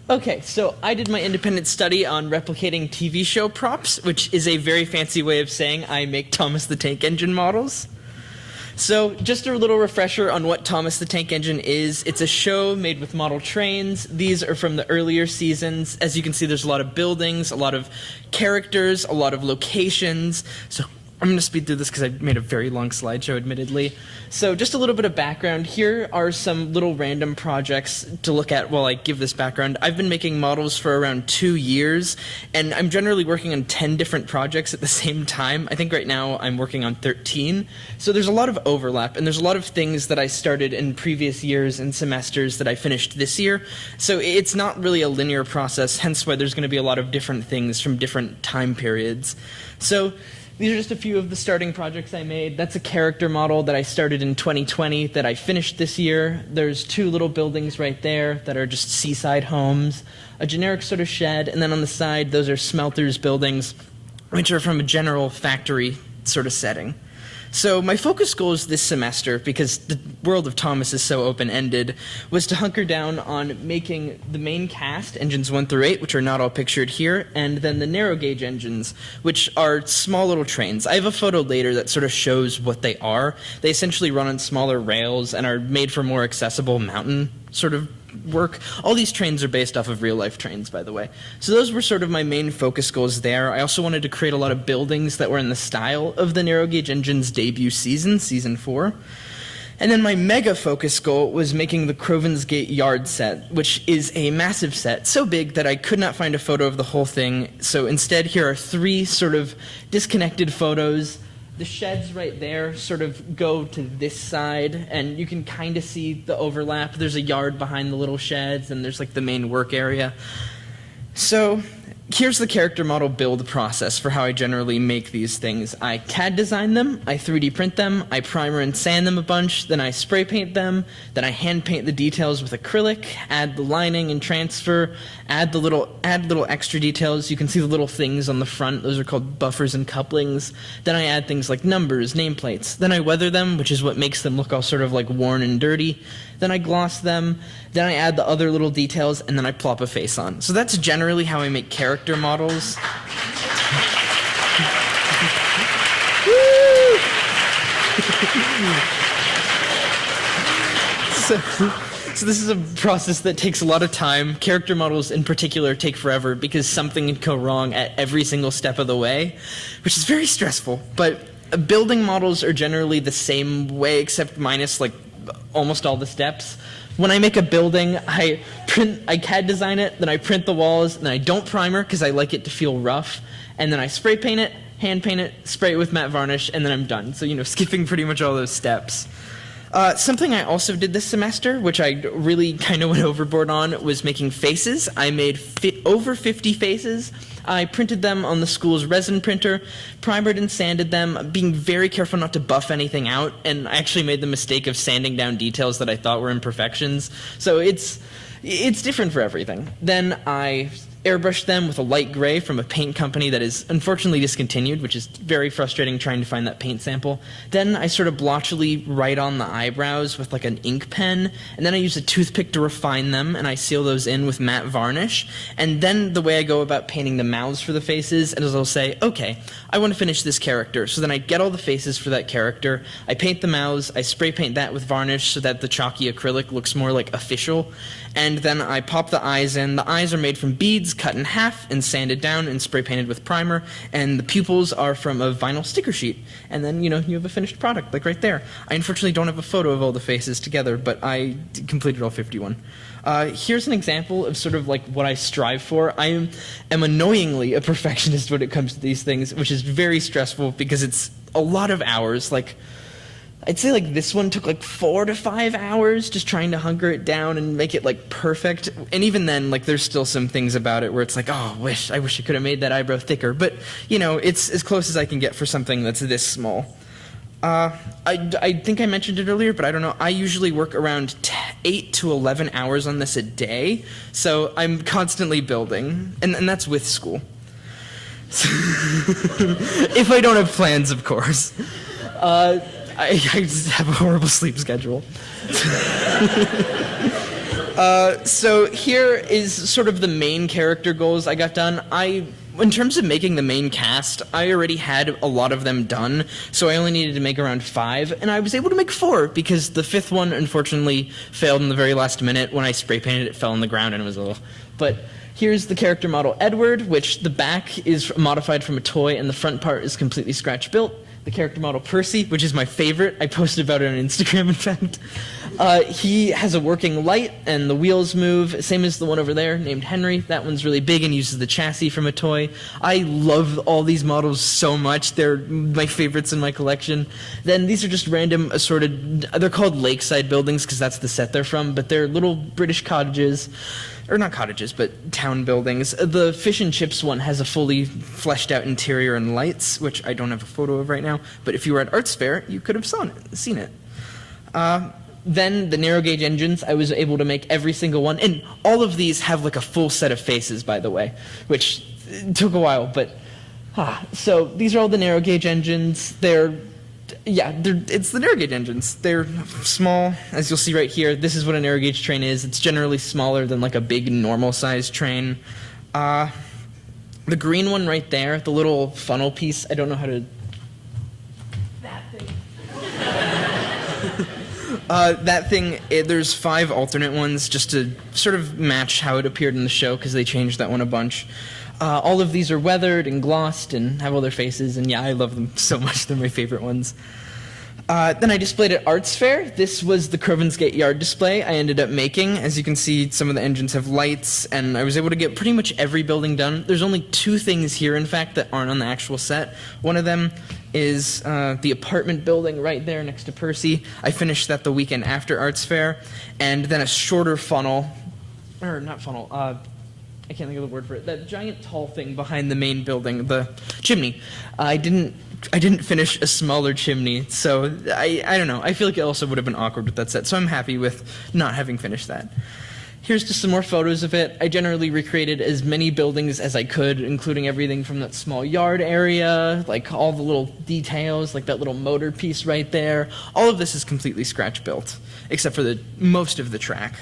Okay, so I did my independent study on replicating TV show props, which is a very fancy way of saying I make Thomas the Tank Engine models. So just a little refresher on what Thomas the Tank Engine is. It's a show made with model trains. These are from the earlier seasons. As you can see, there's a lot of buildings, a lot of characters, a lot of locations. So I'm going to speed through this because I made a very long slideshow, admittedly. So just a little bit of background. Here are some little random projects to look at while I give this background. I've been making models for around 2 years, and I'm generally working on 10 different projects at the same time. I think right now I'm working on 13. So there's a lot of overlap, and there's a lot of things that I started in previous years and semesters that I finished this year. So it's not really a linear process, hence why there's going to be a lot of different things from different time periods. So these are just a few of the starting projects I made. That's a character model that I started in 2020 that I finished this year. There's 2 little buildings right there that are just seaside homes, a generic sort of shed, and then on the side, those are smelters buildings, which are from a general factory sort of setting. So my focus goals this semester, because the world of Thomas is so open-ended, was to hunker down on making the main cast, engines 1 through 8, which are not all pictured here, and then the narrow gauge engines, which are small little trains. I have a photo later that sort of shows what they are. They essentially run on smaller rails and are made for more accessible mountain sort of work. All these trains are based off of real-life trains, by the way. So those were sort of my main focus goals there. I also wanted to create a lot of buildings that were in the style of the narrow gauge engine's debut season, season 4. And then my mega focus goal was making the Croven's Gate yard set, which is a massive set, so big that I could not find a photo of the whole thing. So instead, here are 3 sort of disconnected photos. The sheds right there sort of go to this side, and you can kind of see the overlap. There's a yard behind the little sheds, and there's like the main work area. So here's the character model build process for how I generally make these things. I CAD design them, I 3D print them, I primer and sand them a bunch, then I spray paint them, then I hand paint the details with acrylic, add the lining and transfer, add little extra details. You can see the little things on the front. Those are called buffers and couplings. Then I add things like numbers, nameplates. Then I weather them, which is what makes them look all sort of like worn and dirty. Then I gloss them. Then I add the other little details, and then I plop a face on. So that's generally how I make character models. So this is a process that takes a lot of time. Character models in particular take forever because something can go wrong at every single step of the way, which is very stressful. But building models are generally the same way, except minus like almost all the steps. When I make a building, I CAD design it, then I print the walls, then I don't primer because I like it to feel rough, and then I spray paint it, hand paint it, spray it with matte varnish, and then I'm done. So, skipping pretty much all those steps. Something I also did this semester, which I really kind of went overboard on, was making faces. I made over 50 faces. I printed them on the school's resin printer, primered and sanded them, being very careful not to buff anything out, and I actually made the mistake of sanding down details that I thought were imperfections. So it's different for everything. Then I airbrushed them with a light gray from a paint company that is unfortunately discontinued, which is very frustrating trying to find that paint sample. Then I sort of blotchily write on the eyebrows with like an ink pen, and then I use a toothpick to refine them, and I seal those in with matte varnish. And then the way I go about painting the mouths for the faces is I'll say, okay, I want to finish this character. So then I get all the faces for that character, I paint the mouths, I spray paint that with varnish so that the chalky acrylic looks more like official, and then I pop the eyes in. The eyes are made from beads cut in half and sanded down and spray painted with primer, and the pupils are from a vinyl sticker sheet. And then, you have a finished product, like right there. I unfortunately don't have a photo of all the faces together, but I completed all 51. Here's an example of sort of like what I strive for. I am annoyingly a perfectionist when it comes to these things, which is very stressful because it's a lot of hours. Like, I'd say like this one took like 4 to 5 hours just trying to hunker it down and make it like perfect. And even then, like there's still some things about it where it's like, oh, I wish I could have made that eyebrow thicker. But, it's as close as I can get for something that's this small. I think I mentioned it earlier, but I don't know. I usually work around 8 to 11 hours on this a day. So I'm constantly building, and that's with school. If I don't have plans, of course. I just have a horrible sleep schedule. So here is sort of the main character goals I got done. In terms of making the main cast, I already had a lot of them done, so I only needed to make around 5, and I was able to make 4 because the 5th one unfortunately failed in the very last minute. When I spray painted it, fell on the ground and it was a little... But here's the character model Edward, which the back is modified from a toy and the front part is completely scratch built. The character model Percy, which is my favorite. I posted about it on Instagram, in fact. He has a working light, and the wheels move, same as the one over there, named Henry. That one's really big and uses the chassis from a toy. I love all these models so much. They're my favorites in my collection. Then these are just random assorted... They're called lakeside buildings, because that's the set they're from, but they're little British cottages. Or not cottages, but town buildings. The fish and chips one has a fully fleshed out interior and lights, which I don't have a photo of right now, but if you were at Arts Fair, you could have seen it. Then the narrow gauge engines, I was able to make every single one, and all of these have like a full set of faces, by the way, which took a while, but... So these are all the narrow gauge engines. It's the narrow gauge engines. They're small, as you'll see right here. This is what a narrow gauge train is. It's generally smaller than like a big normal sized train. The green one right there, the little funnel piece, I don't know how to... That thing. There's 5 alternate ones just to sort of match how it appeared in the show, because they changed that one a bunch. All of these are weathered and glossed and have all their faces, and yeah, I love them so much. They're my favorite ones. Then I displayed at Arts Fair. This was the Crovansgate Yard display I ended up making. As you can see, some of the engines have lights, and I was able to get pretty much every building done. There's only 2 things here, in fact, that aren't on the actual set. One of them is the apartment building right there next to Percy. I finished that the weekend after Arts Fair. And then a shorter funnel, or not funnel, I can't think of the word for it. That giant tall thing behind the main building, the chimney. I didn't finish a smaller chimney, so I don't know. I feel like it also would have been awkward with that set, so I'm happy with not having finished that. Here's just some more photos of it. I generally recreated as many buildings as I could, including everything from that small yard area, like all the little details, like that little motor piece right there. All of this is completely scratch built, except for most of the track.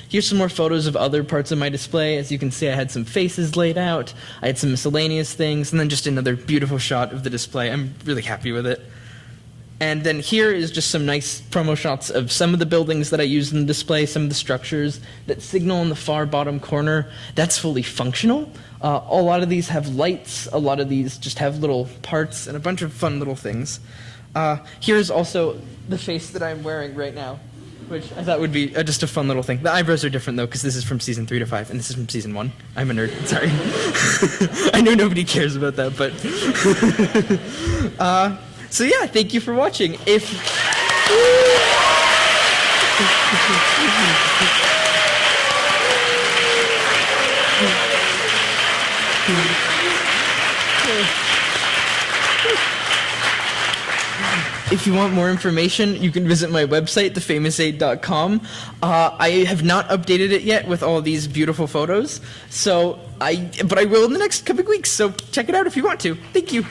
Here's some more photos of other parts of my display. As you can see, I had some faces laid out, I had some miscellaneous things, and then just another beautiful shot of the display. I'm really happy with it. And then here is just some nice promo shots of some of the buildings that I used in the display, some of the structures. That signal in the far bottom corner, that's fully functional. A lot of these have lights, a lot of these just have little parts, and a bunch of fun little things. Here's also the face that I'm wearing right now, which I thought would be just a fun little thing. The eyebrows are different, though, because this is from Season 3 to 5, and this is from Season 1. I'm a nerd, sorry. I know nobody cares about that, but... So yeah, thank you for watching. If you want more information, you can visit my website, thefamousaid.com. I have not updated it yet with all these beautiful photos, but I will in the next couple of weeks, so check it out if you want to. Thank you.